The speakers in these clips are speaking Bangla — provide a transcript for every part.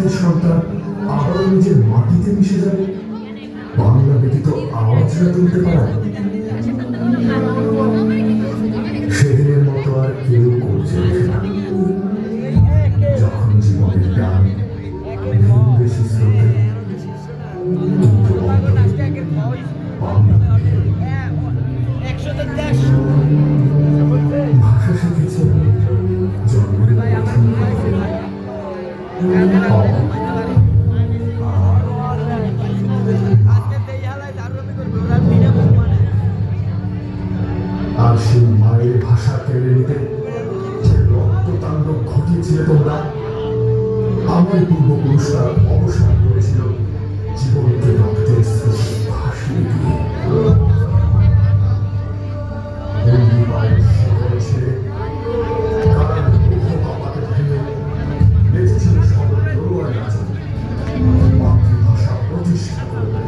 জাতির সন্তান আবারও নিজের মাটিতে মিশে যাবে, বাংলা ব্যতীত আওয়াজ না তুলতে পারা। সেদিনের মতো আর কেউ করছে না, যখন জীবনের গান বেশি স্রোতে, কিন্তু ভাষা শিখেছে জন্মের আর সেই মায়ের ভাষা কেড়ে নিতে যে রক্ততাণ্ডব ঘটিয়েছিলে তোমরা, আমার পূর্বপুরুষরা অবসান করেছিল জীবনকে রক্তের স্রোতে ভাসিয়ে দিয়ে। বেঁচেছিল সকল দরুয়ার রাজন, মাতৃভাষা প্রতিষ্ঠা করতে।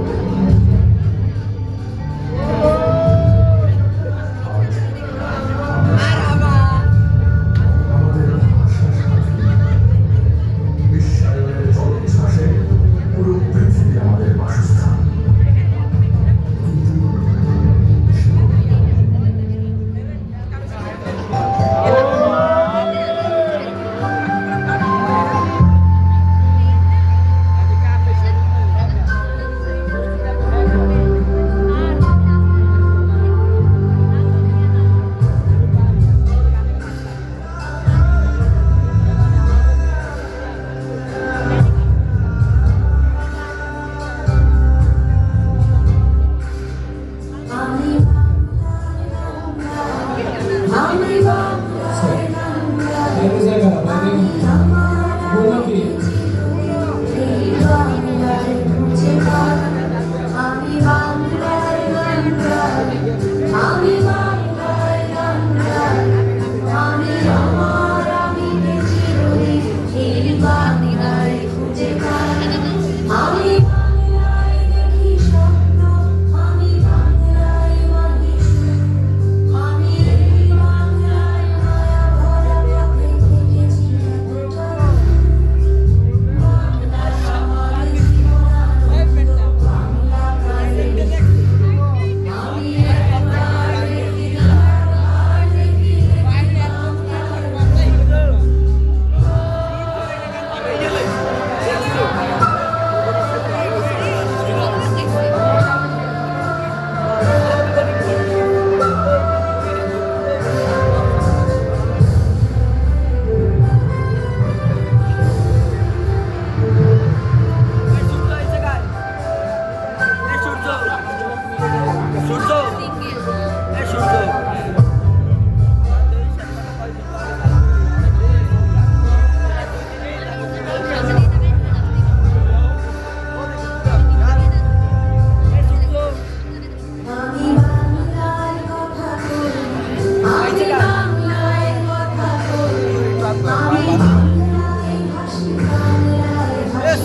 আমাদের ভাষা স্বাধীন, বিশ্বায়নের জলোচ্ছ্বাসে পুরো পৃথিবী আমাদের বাসস্থান।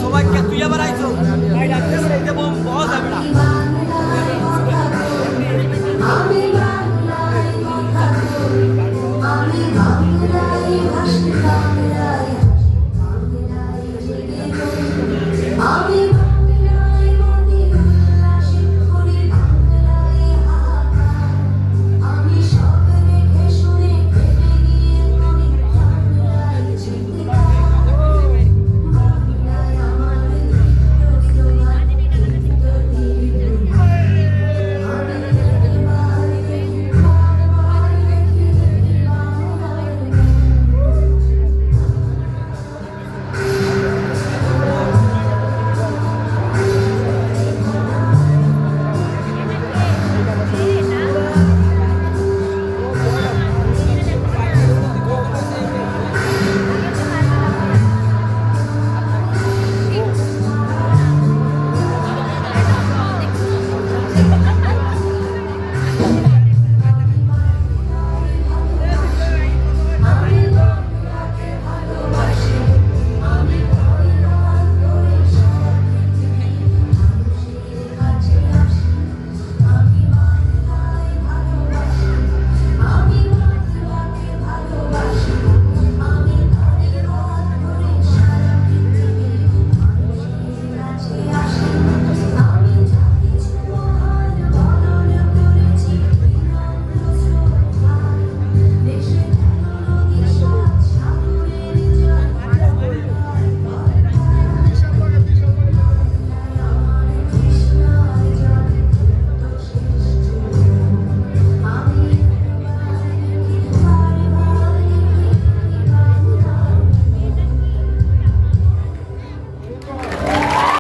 সবাইকে তুই আবার আইছো।